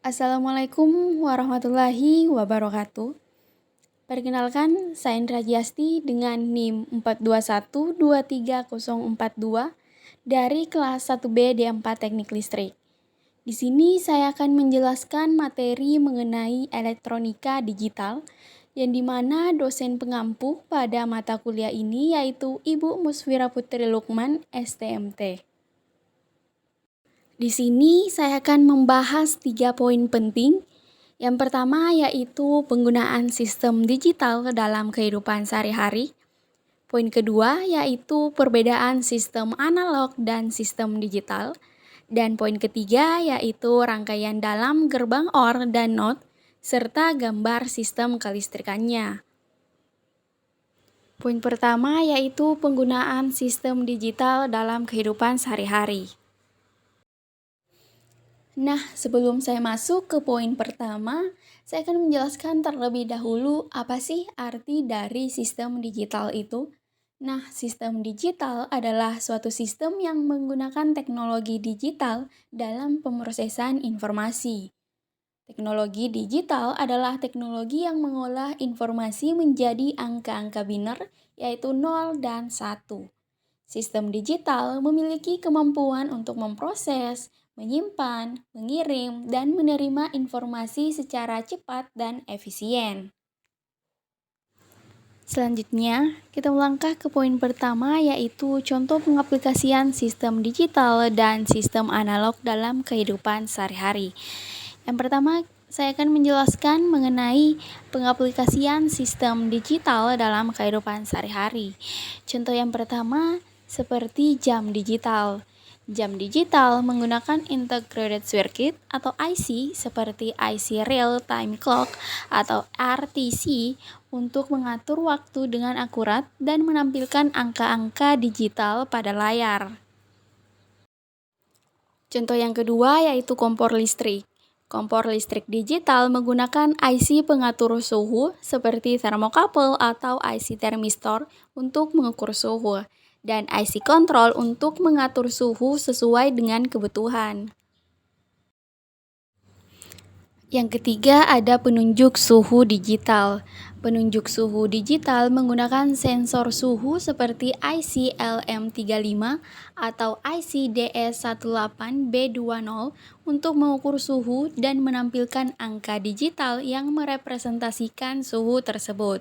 Assalamualaikum warahmatullahi wabarakatuh. Perkenalkan, saya Indra Giasti dengan NIM 421-23042 dari kelas 1B D4 Teknik Listrik. Di sini saya akan menjelaskan materi mengenai elektronika digital, yang dimana dosen pengampu pada mata kuliah ini yaitu Ibu Musfira Putri Lukman, STMT. Di sini saya akan membahas 3 poin penting. Yang pertama yaitu penggunaan sistem digital dalam kehidupan sehari-hari. Poin kedua yaitu perbedaan sistem analog dan sistem digital. Dan poin ketiga yaitu rangkaian dalam gerbang OR dan NOT serta gambar sistem kelistrikannya. Poin pertama yaitu penggunaan sistem digital dalam kehidupan sehari-hari. Nah, sebelum saya masuk ke poin pertama, saya akan menjelaskan terlebih dahulu apa sih arti dari sistem digital itu. Nah, sistem digital adalah suatu sistem yang menggunakan teknologi digital dalam pemrosesan informasi. Teknologi digital adalah teknologi yang mengolah informasi menjadi angka-angka biner, yaitu 0 dan 1. Sistem digital memiliki kemampuan untuk memproses, menyimpan, mengirim, dan menerima informasi secara cepat dan efisien. Selanjutnya, kita melangkah ke poin pertama yaitu contoh pengaplikasian sistem digital dan sistem analog dalam kehidupan sehari-hari. Yang pertama, saya akan menjelaskan mengenai pengaplikasian sistem digital dalam kehidupan sehari-hari. Contoh yang pertama, seperti jam digital. Jam digital menggunakan integrated circuit atau IC seperti IC real time clock atau RTC untuk mengatur waktu dengan akurat dan menampilkan angka-angka digital pada layar. Contoh yang kedua yaitu kompor listrik. Kompor listrik digital menggunakan IC pengatur suhu seperti thermocouple atau IC thermistor untuk mengukur suhu, dan IC control untuk mengatur suhu sesuai dengan kebutuhan. Yang ketiga ada penunjuk suhu digital. Penunjuk suhu digital menggunakan sensor suhu seperti IC LM35 atau IC DS18B20 untuk mengukur suhu dan menampilkan angka digital yang merepresentasikan suhu tersebut.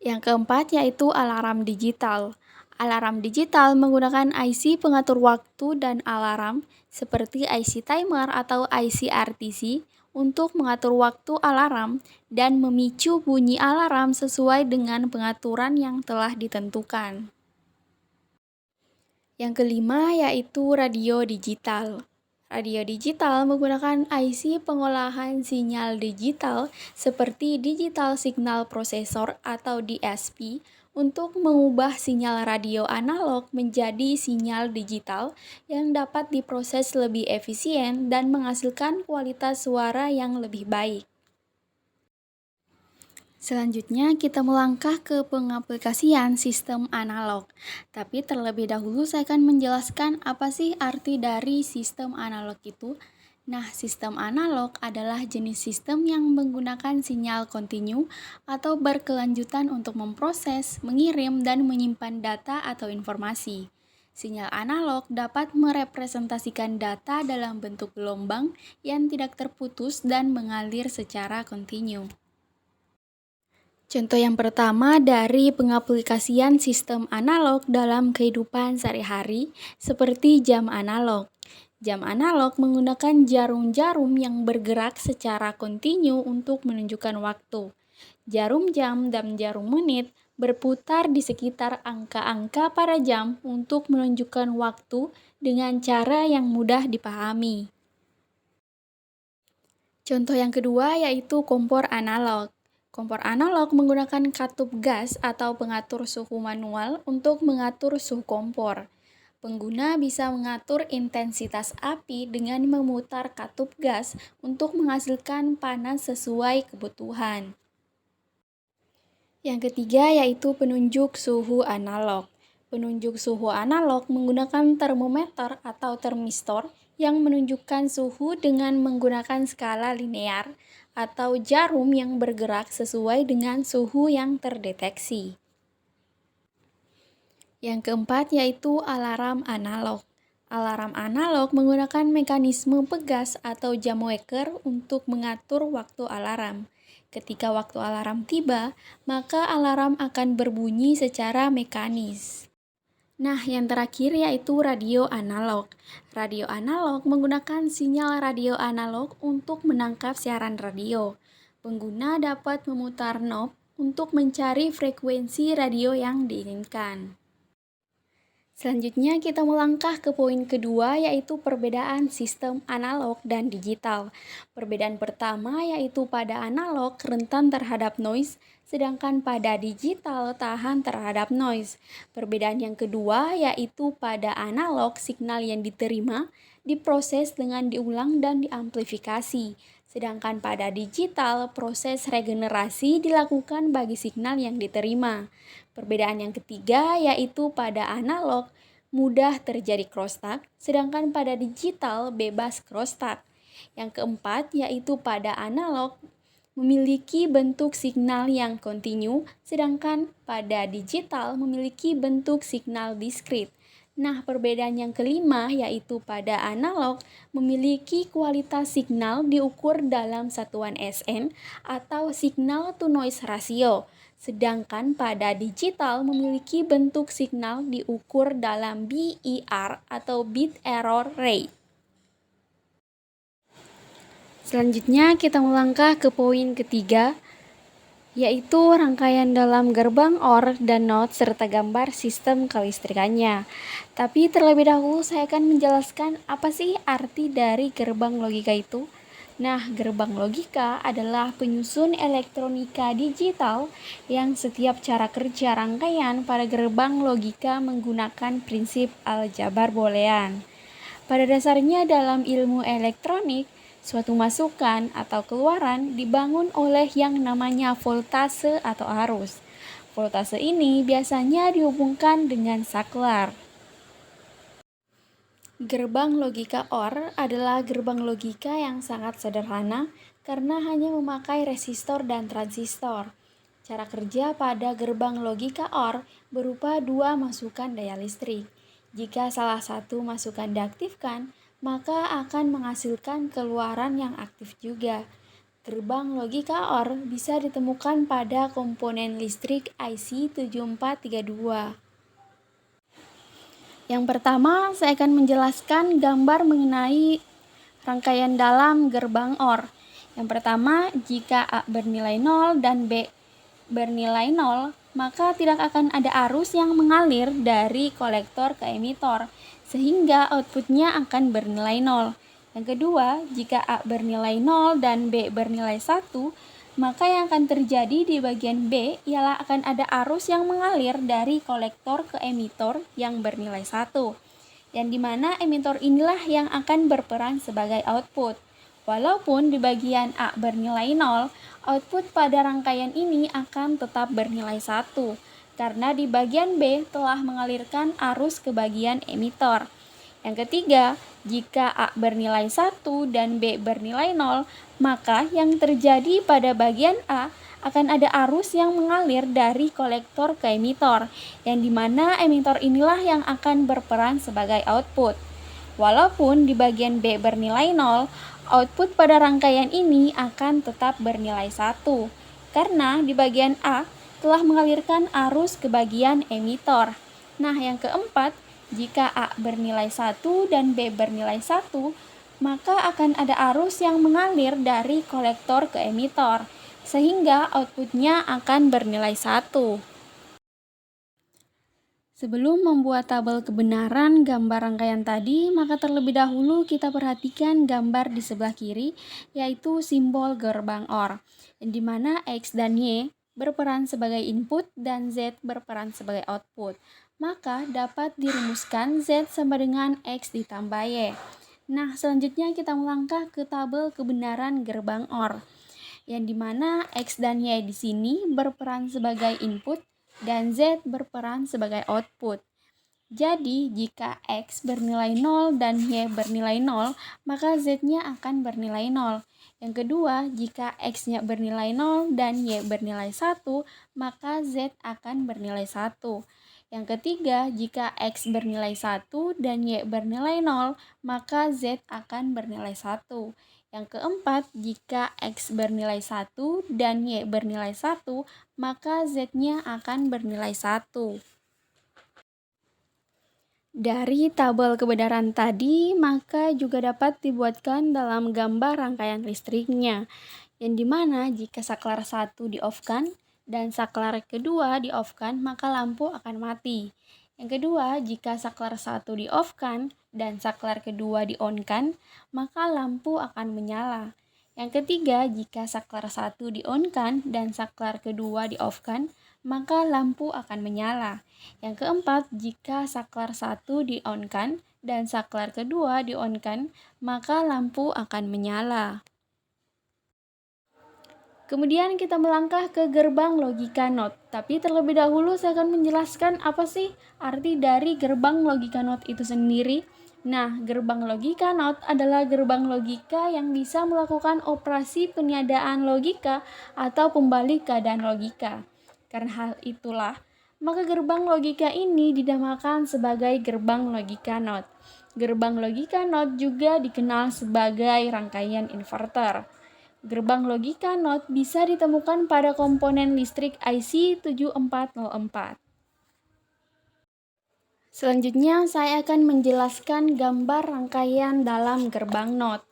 Yang keempat yaitu alarm digital. Alarm digital menggunakan IC pengatur waktu dan alarm seperti IC timer atau IC RTC untuk mengatur waktu alarm dan memicu bunyi alarm sesuai dengan pengaturan yang telah ditentukan. Yang kelima yaitu radio digital. Radio digital menggunakan IC pengolahan sinyal digital seperti Digital Signal Processor atau DSP untuk mengubah sinyal radio analog menjadi sinyal digital yang dapat diproses lebih efisien dan menghasilkan kualitas suara yang lebih baik. Selanjutnya kita melangkah ke pengaplikasian sistem analog. Tapi terlebih dahulu saya akan menjelaskan apa sih arti dari sistem analog itu. Nah, sistem analog adalah jenis sistem yang menggunakan sinyal kontinu atau berkelanjutan untuk memproses, mengirim, dan menyimpan data atau informasi. Sinyal analog dapat merepresentasikan data dalam bentuk gelombang yang tidak terputus dan mengalir secara kontinu. Contoh yang pertama dari pengaplikasian sistem analog dalam kehidupan sehari-hari seperti jam analog. Jam analog menggunakan jarum-jarum yang bergerak secara kontinu untuk menunjukkan waktu. Jarum jam dan jarum menit berputar di sekitar angka-angka pada jam untuk menunjukkan waktu dengan cara yang mudah dipahami. Contoh yang kedua yaitu kompor analog. Kompor analog menggunakan katup gas atau pengatur suhu manual untuk mengatur suhu kompor. Pengguna bisa mengatur intensitas api dengan memutar katup gas untuk menghasilkan panas sesuai kebutuhan. Yang ketiga yaitu penunjuk suhu analog. Penunjuk suhu analog menggunakan termometer atau termistor yang menunjukkan suhu dengan menggunakan skala linear atau jarum yang bergerak sesuai dengan suhu yang terdeteksi. Yang keempat yaitu alarm analog. Alarm analog menggunakan mekanisme pegas atau jam waker untuk mengatur waktu alarm. Ketika waktu alarm tiba, maka alarm akan berbunyi secara mekanis. Nah, yang terakhir yaitu radio analog. Radio analog menggunakan sinyal radio analog untuk menangkap siaran radio. Pengguna dapat memutar knob untuk mencari frekuensi radio yang diinginkan. Selanjutnya kita melangkah ke poin kedua yaitu perbedaan sistem analog dan digital. Perbedaan pertama yaitu pada analog rentan terhadap noise, sedangkan pada digital tahan terhadap noise. Perbedaan yang kedua yaitu pada analog signal yang diterima diproses dengan diulang dan diamplifikasi. Sedangkan pada digital proses regenerasi dilakukan bagi signal yang diterima. Perbedaan yang ketiga yaitu pada analog mudah terjadi crosstalk, sedangkan pada digital bebas crosstalk. Yang keempat yaitu pada analog memiliki bentuk signal yang kontinu, sedangkan pada digital memiliki bentuk signal diskrit. Nah, perbedaan yang kelima yaitu pada analog memiliki kualitas signal diukur dalam satuan SN atau signal to noise ratio. Sedangkan pada digital memiliki bentuk signal diukur dalam BER atau bit error rate. Selanjutnya kita melangkah ke poin ketiga, yaitu rangkaian dalam gerbang OR dan NOT serta gambar sistem kelistrikannya. Tapi terlebih dahulu saya akan menjelaskan apa sih arti dari gerbang logika itu. Nah, gerbang logika adalah penyusun elektronika digital yang setiap cara kerja rangkaian pada gerbang logika menggunakan prinsip aljabar boolean. Pada dasarnya dalam ilmu elektronik, suatu masukan atau keluaran dibangun oleh yang namanya voltase atau arus. Voltase ini biasanya dihubungkan dengan saklar. Gerbang logika OR adalah gerbang logika yang sangat sederhana karena hanya memakai resistor dan transistor. Cara kerja pada gerbang logika OR berupa dua masukan daya listrik. Jika salah satu masukan diaktifkan, maka akan menghasilkan keluaran yang aktif juga. Gerbang logika OR bisa ditemukan pada komponen listrik IC 7432. Yang pertama, saya akan menjelaskan gambar mengenai rangkaian dalam gerbang OR. Yang pertama, jika A bernilai 0 dan B bernilai 0, maka tidak akan ada arus yang mengalir dari kolektor ke emitor, sehingga outputnya akan bernilai 0. Yang kedua, jika A bernilai 0 dan B bernilai 1, maka yang akan terjadi di bagian B ialah akan ada arus yang mengalir dari kolektor ke emitor yang bernilai 1, yang dimana emitor inilah yang akan berperan sebagai output. Walaupun di bagian A bernilai 0, output pada rangkaian ini akan tetap bernilai 1, karena di bagian B telah mengalirkan arus ke bagian emitor. Yang ketiga, jika A bernilai 1 dan B bernilai 0, maka yang terjadi pada bagian A akan ada arus yang mengalir dari kolektor ke emitor, yang dimana emitor inilah yang akan berperan sebagai output. Walaupun di bagian B bernilai 0, output pada rangkaian ini akan tetap bernilai 1, karena di bagian A telah mengalirkan arus ke bagian emitor. Nah, yang keempat, jika A bernilai 1 dan B bernilai 1, maka akan ada arus yang mengalir dari kolektor ke emitor, sehingga outputnya akan bernilai 1. Sebelum membuat tabel kebenaran gambar rangkaian tadi, maka terlebih dahulu kita perhatikan gambar di sebelah kiri, yaitu simbol gerbang OR, di mana X dan Y berperan sebagai input dan Z berperan sebagai output. Maka dapat dirumuskan Z sama dengan X ditambah Y. Nah, selanjutnya kita melangkah ke tabel kebenaran gerbang OR, yang dimana X dan Y di sini berperan sebagai input dan Z berperan sebagai output. Jadi, jika X bernilai 0 dan Y bernilai 0, maka Z-nya akan bernilai 0. Yang kedua, jika X-nya bernilai 0 dan Y bernilai 1, maka Z akan bernilai 1. Yang ketiga, jika X bernilai 1 dan Y bernilai 0, maka Z akan bernilai 1. Yang keempat, jika X bernilai 1 dan Y bernilai 1, maka Z-nya akan bernilai 1. Dari tabel kebenaran tadi, maka juga dapat dibuatkan dalam gambar rangkaian listriknya, yang dimana jika saklar 1 di-off-kan dan saklar kedua di-off-kan, maka lampu akan mati. Yang kedua, jika saklar 1 di-off-kan dan saklar kedua di-on-kan, maka lampu akan menyala. Yang ketiga, jika saklar 1 di-on-kan dan saklar kedua di-off-kan, maka lampu akan menyala. Yang keempat, jika saklar 1 di-on-kan dan saklar kedua di-on-kan, maka lampu akan menyala. Kemudian kita melangkah ke gerbang logika NOT. Tapi terlebih dahulu saya akan menjelaskan apa sih arti dari gerbang logika NOT itu sendiri. Nah, gerbang logika NOT adalah gerbang logika yang bisa melakukan operasi peniadaan logika atau pembalik keadaan logika. Karena hal itulah, maka gerbang logika ini dinamakan sebagai gerbang logika NOT. Gerbang logika NOT juga dikenal sebagai rangkaian inverter. Gerbang logika NOT bisa ditemukan pada komponen listrik IC 7404. Selanjutnya, saya akan menjelaskan gambar rangkaian dalam gerbang NOT.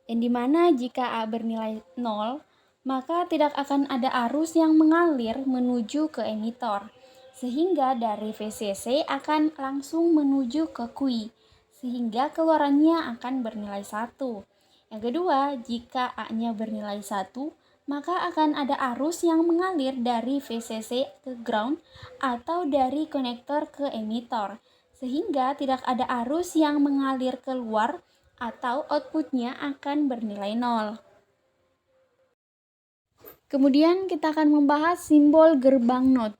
Yang dimana jika A bernilai 0, maka tidak akan ada arus yang mengalir menuju ke emitor. Sehingga dari VCC akan langsung menuju ke QI, sehingga keluarannya akan bernilai 1. Yang kedua, jika A-nya bernilai 1, maka akan ada arus yang mengalir dari VCC ke ground atau dari konektor ke emitor, sehingga tidak ada arus yang mengalir keluar atau outputnya akan bernilai 0. Kemudian kita akan membahas simbol gerbang NOT.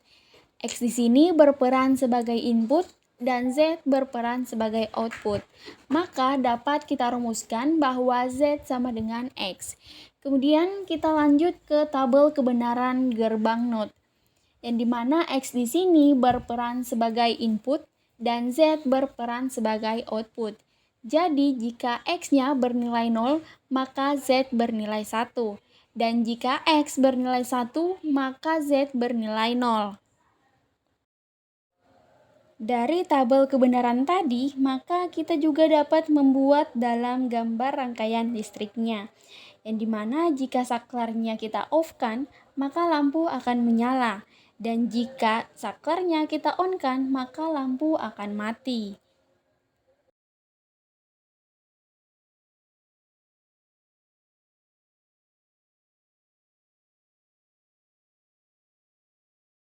X di sini berperan sebagai input dan Z berperan sebagai output. Maka dapat kita rumuskan bahwa Z sama dengan X. Kemudian kita lanjut ke tabel kebenaran gerbang NOT, yang dimana X di sini berperan sebagai input dan Z berperan sebagai output. Jadi jika X-nya bernilai 0, maka Z bernilai 1. Dan jika X bernilai 1, maka Z bernilai 0. Dari tabel kebenaran tadi, maka kita juga dapat membuat dalam gambar rangkaian listriknya, yang dimana jika saklarnya kita off-kan, maka lampu akan menyala, dan jika saklarnya kita on-kan, maka lampu akan mati.